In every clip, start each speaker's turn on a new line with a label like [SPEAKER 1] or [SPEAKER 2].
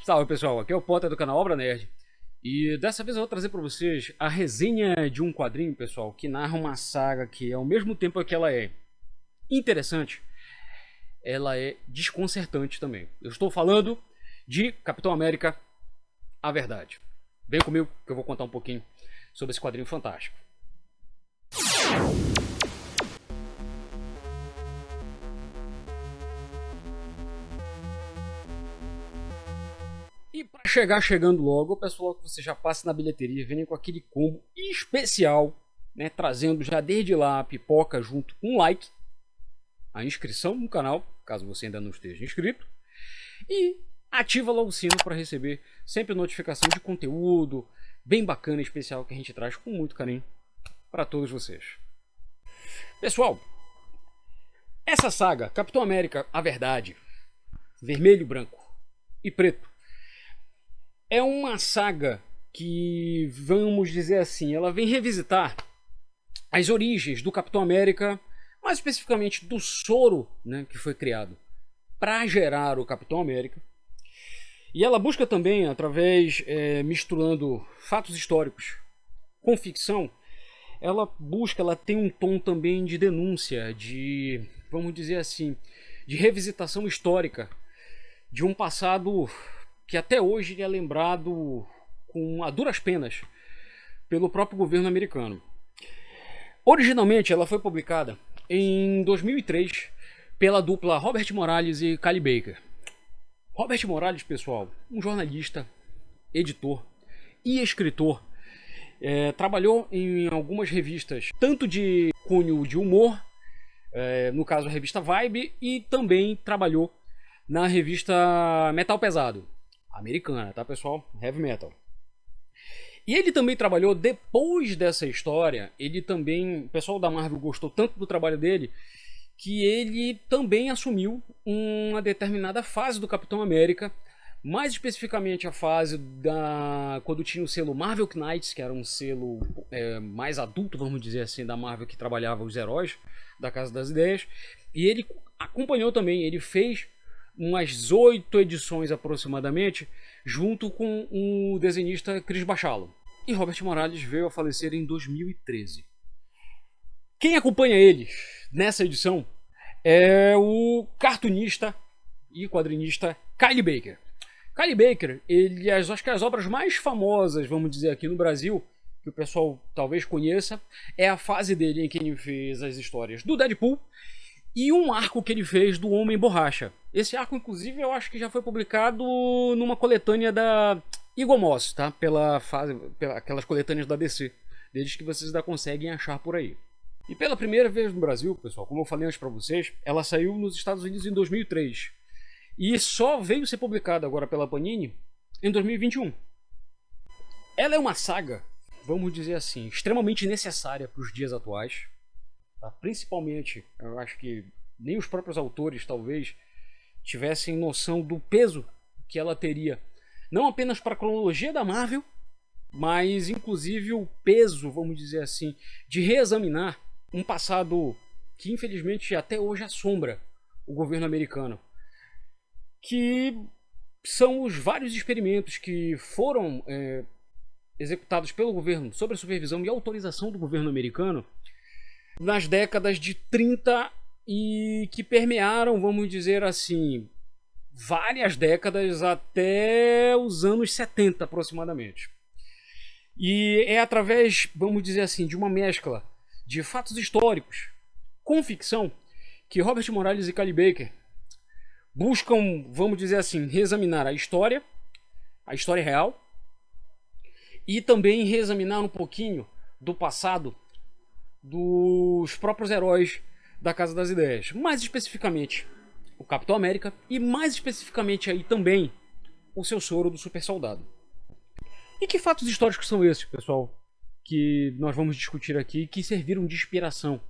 [SPEAKER 1] Salve pessoal, aqui é o Potter do canal Obra Nerd. E dessa vez eu vou trazer para vocês a resenha de um quadrinho, pessoal, que narra uma saga que ao mesmo tempo que ela é interessante, ela é desconcertante também. Eu estou falando de Capitão América, A Verdade. Vem comigo que eu vou contar um pouquinho sobre esse quadrinho fantástico. E para chegando logo, eu peço logo que você já passe na bilheteria e venha com aquele combo especial, né, trazendo já desde lá a pipoca junto com um like, a inscrição no canal, caso você ainda não esteja inscrito, e ativa lá o sino para receber sempre notificação de conteúdo bem bacana e especial que a gente traz com muito carinho para todos vocês. Pessoal, essa saga, Capitão América, A Verdade, vermelho, branco e preto, é uma saga que, vamos dizer assim, ela vem revisitar as origens do Capitão América, mais especificamente do soro, né, que foi criado para gerar o Capitão América. E ela busca também, através, misturando fatos históricos com ficção, ela tem um tom também de denúncia, de, vamos dizer assim, de revisitação histórica de um passado que até hoje é lembrado a duras penas pelo próprio governo americano. Originalmente ela foi publicada em 2003 pela dupla Robert Morales e Cally Baker. Robert Morales, pessoal, um jornalista, editor e escritor, trabalhou em algumas revistas, tanto de cunho de humor, no caso a revista Vibe, e também trabalhou na revista Metal Pesado, americana, tá pessoal? Heavy Metal. E ele também trabalhou, depois dessa história, o pessoal da Marvel gostou tanto do trabalho dele, que ele também assumiu uma determinada fase do Capitão América, mais especificamente a fase quando tinha o selo Marvel Knights, que era um selo mais adulto, vamos dizer assim, da Marvel, que trabalhava os heróis da Casa das Ideias, e ele acompanhou também, ele fez umas 8 edições aproximadamente, junto com o desenhista Chris Bachalo. E Robert Morales veio a falecer em 2013. Quem acompanha eles nessa edição é o cartunista e quadrinista Cally Baker. Cally Baker, acho que as obras mais famosas, vamos dizer, aqui no Brasil, que o pessoal talvez conheça, é a fase dele em que ele fez as histórias do Deadpool e um arco que ele fez do Homem Borracha. Esse arco, inclusive, eu acho que já foi publicado numa coletânea da Eagle Moss, tá? Aquelas coletâneas da DC, deles que vocês ainda conseguem achar por aí. E pela primeira vez no Brasil, pessoal, como eu falei antes pra vocês, ela saiu nos Estados Unidos em 2003. E só veio ser publicada agora pela Panini em 2021. Ela é uma saga, vamos dizer assim, extremamente necessária para os dias atuais. Principalmente, eu acho que nem os próprios autores talvez tivessem noção do peso que ela teria, não apenas para a cronologia da Marvel, mas inclusive o peso, vamos dizer assim, de reexaminar um passado que infelizmente até hoje assombra o governo americano, que são os vários experimentos que foram executados pelo governo sob a supervisão e autorização do governo americano nas décadas de 30 e que permearam, vamos dizer assim, várias décadas até os anos 70 aproximadamente. E é através, vamos dizer assim, de uma mescla de fatos históricos com ficção que Robert Morales e Cally Baker buscam, vamos dizer assim, reexaminar a história real, e também reexaminar um pouquinho do passado dos próprios heróis da Casa das Ideias, mais especificamente o Capitão América e mais especificamente aí também o seu soro do super soldado. E que fatos históricos são esses, pessoal, que nós vamos discutir aqui e que serviram de inspiração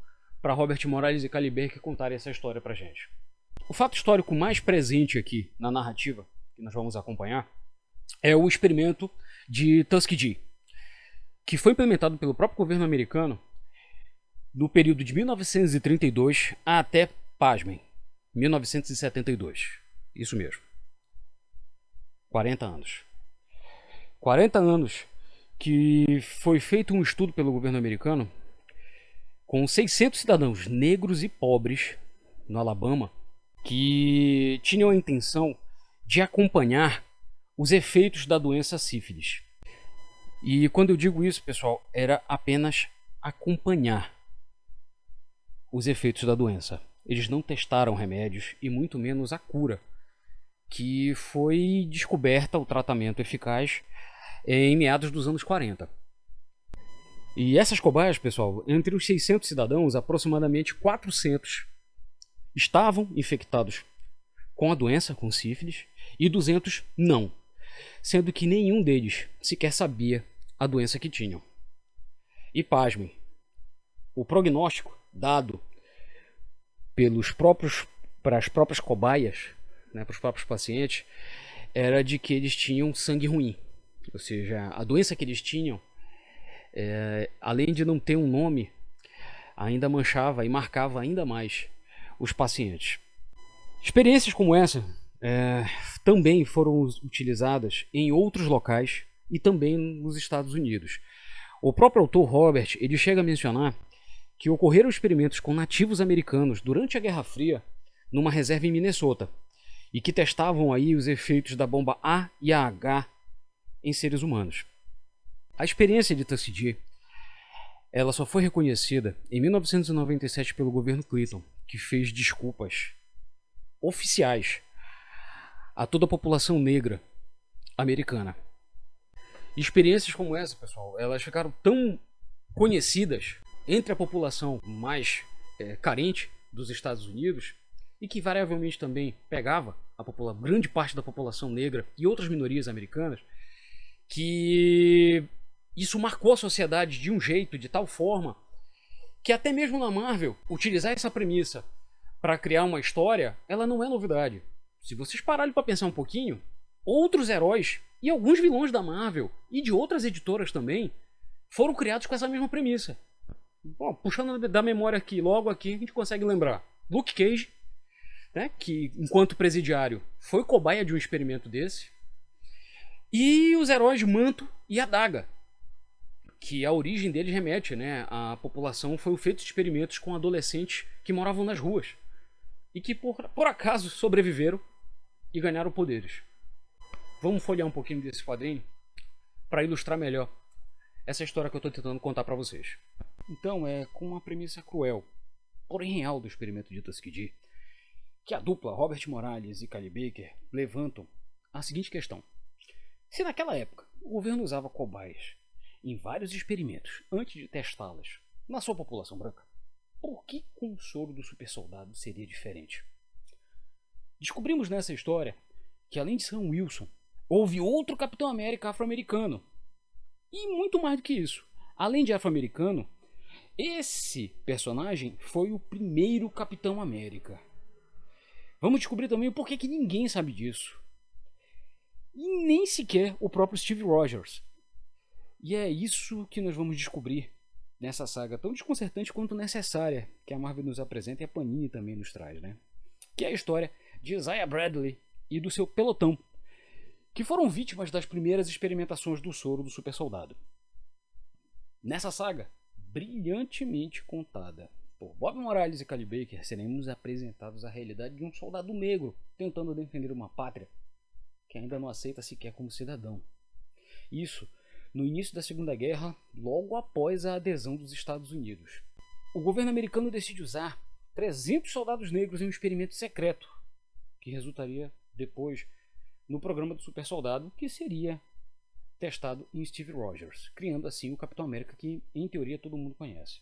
[SPEAKER 1] para Robert Morales e Cally Baker contarem essa história pra gente? O fato histórico mais presente aqui na narrativa que nós vamos acompanhar é o experimento de Tuskegee, que foi implementado pelo próprio governo americano no período de 1932 até, pasmem, 1972. Isso mesmo. 40 anos. 40 anos que foi feito um estudo pelo governo americano com 600 cidadãos negros e pobres no Alabama que tinham a intenção de acompanhar os efeitos da doença sífilis. E quando eu digo isso, pessoal, era apenas acompanhar os efeitos da doença. Eles não testaram remédios e muito menos a cura, que foi descoberta o tratamento eficaz em meados dos anos 40. E essas cobaias, pessoal, entre os 600 cidadãos, aproximadamente 400 estavam infectados com a doença, com sífilis, e 200 não, sendo que nenhum deles sequer sabia a doença que tinham. E pasmem, o prognóstico dado para as próprias cobaias, né, para os próprios pacientes, era de que eles tinham sangue ruim. Ou seja, a doença que eles tinham, além de não ter um nome, ainda manchava e marcava ainda mais os pacientes. Experiências como essa também foram utilizadas em outros locais e também nos Estados Unidos. O próprio autor Robert, ele chega a mencionar que ocorreram experimentos com nativos americanos durante a Guerra Fria numa reserva em Minnesota e que testavam aí os efeitos da bomba A e a H em seres humanos. A experiência de Tuskegee, ela só foi reconhecida em 1997 pelo governo Clinton, que fez desculpas oficiais a toda a população negra americana. E experiências como essa, pessoal, elas ficaram tão conhecidas entre a população mais carente dos Estados Unidos e que variavelmente também pegava grande parte da população negra e outras minorias americanas, que isso marcou a sociedade de um jeito, de tal forma, que até mesmo na Marvel, utilizar essa premissa para criar uma história, ela não é novidade. Se vocês pararem para pensar um pouquinho, outros heróis e alguns vilões da Marvel e de outras editoras também foram criados com essa mesma premissa. Bom, puxando da memória aqui, logo aqui a gente consegue lembrar Luke Cage, né, que enquanto presidiário foi cobaia de um experimento desse, e os heróis Manto e Adaga, que a origem deles remete, né, à população foi feito de experimentos com adolescentes que moravam nas ruas e que por acaso sobreviveram e ganharam poderes. Vamos folhear um pouquinho desse quadrinho para ilustrar melhor essa história que eu estou tentando contar para vocês. Então, é com uma premissa cruel, porém real do experimento de Tuskegee, que a dupla Robert Morales e Cally Baker levantam a seguinte questão: se naquela época o governo usava cobaias em vários experimentos antes de testá-las na sua população branca, por que com o soro do super soldado seria diferente? Descobrimos nessa história que além de Sam Wilson, houve outro Capitão América afro-americano. E muito mais do que isso, além de afro-americano, esse personagem foi o primeiro Capitão América. Vamos descobrir também o porquê que ninguém sabe disso. E nem sequer o próprio Steve Rogers. E é isso que nós vamos descobrir nessa saga tão desconcertante quanto necessária que a Marvel nos apresenta e a Panini também nos traz, né? Que é a história de Isaiah Bradley e do seu pelotão, que foram vítimas das primeiras experimentações do soro do super soldado. Nessa saga, brilhantemente contada por Bob Morales e Cally Baker, seremos apresentados à realidade de um soldado negro tentando defender uma pátria que ainda não aceita sequer como cidadão. Isso no início da Segunda Guerra, logo após a adesão dos Estados Unidos. O governo americano decide usar 300 soldados negros em um experimento secreto, que resultaria depois no programa do super soldado, que seria testado em Steve Rogers, criando assim o Capitão América que, em teoria, todo mundo conhece.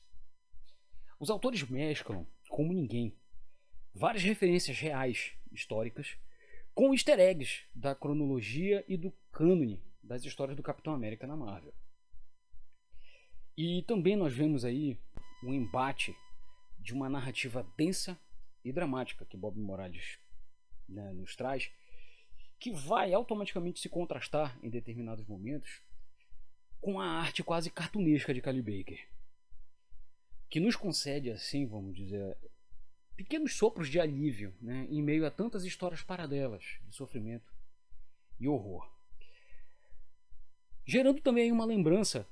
[SPEAKER 1] Os autores mesclam, como ninguém, várias referências reais, históricas, com easter eggs da cronologia e do cânone das histórias do Capitão América na Marvel. E também nós vemos aí um embate de uma narrativa densa e dramática que Bob Morales, né, nos traz, que vai automaticamente se contrastar em determinados momentos com a arte quase cartunesca de Cally Baker, que nos concede, assim, vamos dizer, pequenos sopros de alívio, né, em meio a tantas histórias paralelas de sofrimento e horror. Gerando também uma lembrança,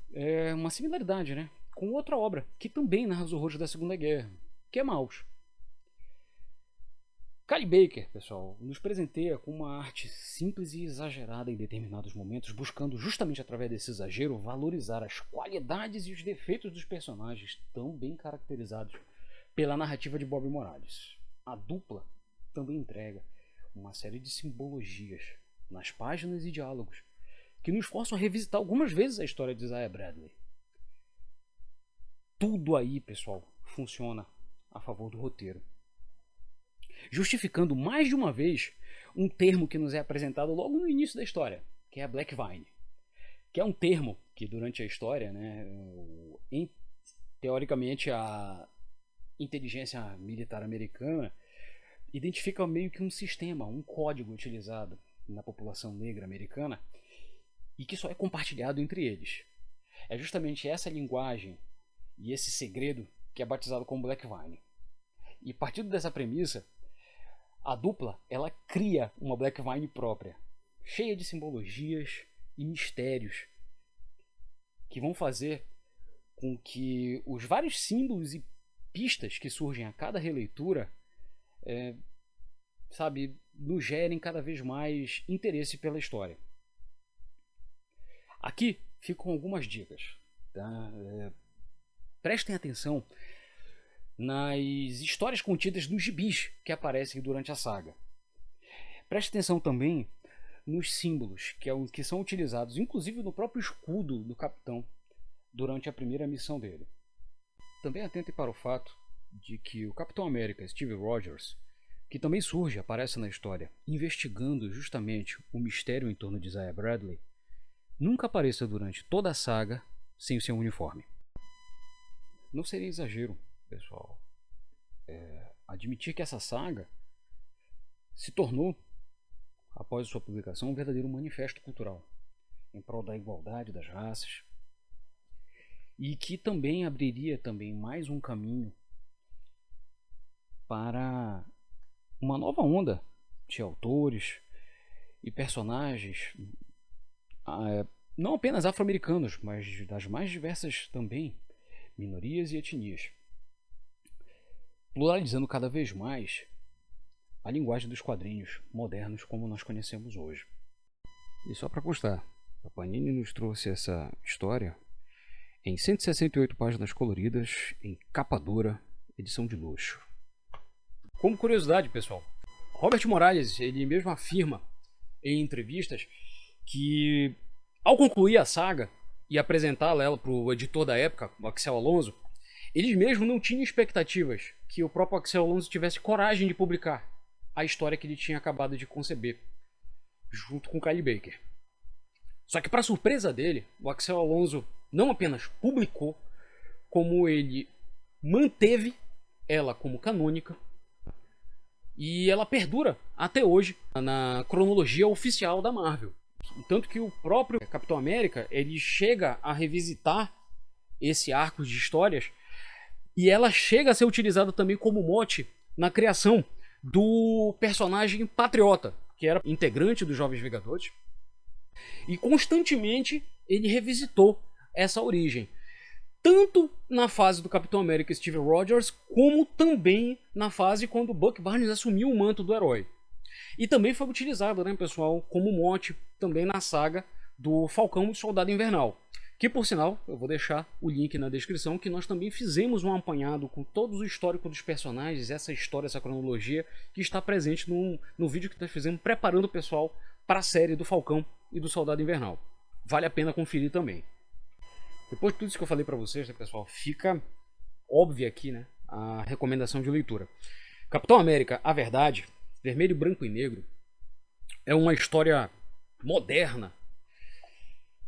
[SPEAKER 1] uma similaridade, né, com outra obra que também narra os horrores da Segunda Guerra, que é Maus. Cary Baker, pessoal, nos presenteia com uma arte simples e exagerada em determinados momentos, buscando justamente através desse exagero valorizar as qualidades e os defeitos dos personagens tão bem caracterizados pela narrativa de Bob Morales. A dupla também entrega uma série de simbologias nas páginas e diálogos que nos forçam a revisitar algumas vezes a história de Isaiah Bradley. Tudo aí, pessoal, funciona a favor do roteiro, justificando mais de uma vez um termo que nos é apresentado logo no início da história, que é a Black Vine, que é um termo que durante a história, né, teoricamente a inteligência militar americana identifica meio que um sistema, um código utilizado na população negra americana e que só é compartilhado entre eles. É justamente essa linguagem e esse segredo que é batizado como Black Vine. E partindo dessa premissa, a dupla ela cria uma Black Vine própria, cheia de simbologias e mistérios que vão fazer com que os vários símbolos e pistas que surgem a cada releitura nos gerem cada vez mais interesse pela história. Aqui ficam algumas dicas, tá? Prestem atenção nas histórias contidas nos gibis que aparecem durante a saga. Preste atenção também nos símbolos que são utilizados, inclusive no próprio escudo do capitão, durante a primeira missão dele. Também atente para o fato de que o Capitão América, Steve Rogers, que também aparece na história, investigando justamente o mistério em torno de Isaiah Bradley, nunca apareça durante toda a saga sem o seu uniforme. Não seria exagero, pessoal, admitir que essa saga se tornou, após sua publicação, um verdadeiro manifesto cultural em prol da igualdade das raças e que também abriria mais um caminho para uma nova onda de autores e personagens, não apenas afro-americanos, mas das mais diversas também minorias e etnias, pluralizando cada vez mais a linguagem dos quadrinhos modernos como nós conhecemos hoje. E só para constar, a Panini nos trouxe essa história em 168 páginas coloridas, em capa dura, edição de luxo. Como curiosidade, pessoal, Robert Morales ele mesmo afirma em entrevistas que, ao concluir a saga e apresentá-la para o editor da época, o Axel Alonso, eles mesmos não tinham expectativas que o próprio Axel Alonso tivesse coragem de publicar a história que ele tinha acabado de conceber, junto com Cary Baker. Só que, para surpresa dele, o Axel Alonso não apenas publicou, como ele manteve ela como canônica, e ela perdura até hoje na cronologia oficial da Marvel. Tanto que o próprio Capitão América ele chega a revisitar esse arco de histórias e ela chega a ser utilizada também como mote na criação do personagem Patriota, que era integrante dos Jovens Vingadores, e constantemente ele revisitou essa origem, tanto na fase do Capitão América Steve Rogers, como também na fase quando Buck Barnes assumiu o manto do herói. E também foi utilizado, né, pessoal, como mote também na saga do Falcão e Soldado Invernal, que, por sinal, eu vou deixar o link na descrição, que nós também fizemos um apanhado com todos o histórico dos personagens, essa história, essa cronologia, que está presente no vídeo que nós fizemos preparando o pessoal para a série do Falcão e do Soldado Invernal. Vale a pena conferir também. Depois de tudo isso que eu falei para vocês, né, pessoal, fica óbvia aqui, né, a recomendação de leitura. Capitão América, a Verdade, Vermelho, Branco e Negro, é uma história moderna,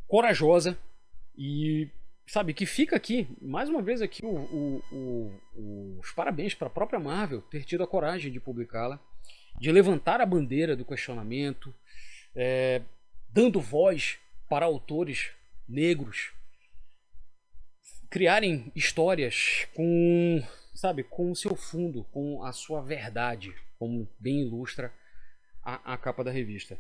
[SPEAKER 1] corajosa e, sabe, que fica aqui, mais uma vez aqui, os parabéns para a própria Marvel ter tido a coragem de publicá-la, de levantar a bandeira do questionamento, dando voz para autores negros, criarem histórias com o seu fundo, com a sua verdade, como bem ilustra a capa da revista.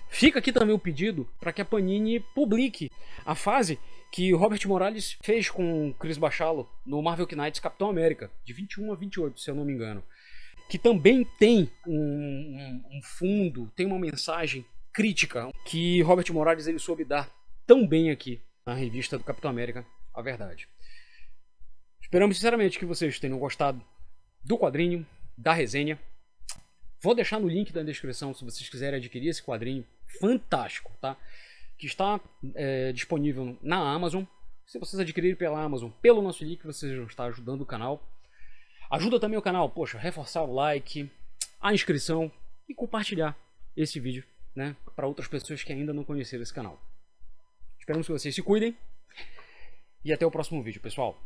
[SPEAKER 1] Fica aqui também o pedido para que a Panini publique a fase que o Robert Morales fez com o Chris Bachalo no Marvel Knights Capitão América, de 21 a 28, se eu não me engano. Que também tem um fundo, tem uma mensagem crítica que Robert Morales ele soube dar tão bem aqui na revista do Capitão América, a verdade. Esperamos sinceramente que vocês tenham gostado do quadrinho, da resenha. Vou deixar no link da descrição se vocês quiserem adquirir esse quadrinho fantástico, tá? Que está disponível na Amazon. Se vocês adquirirem pela Amazon, pelo nosso link, vocês vão estar ajudando o canal. Ajuda também o canal, poxa, reforçar o like, a inscrição e compartilhar esse vídeo, né, para outras pessoas que ainda não conheceram esse canal. Esperamos que vocês se cuidem e até o próximo vídeo, pessoal.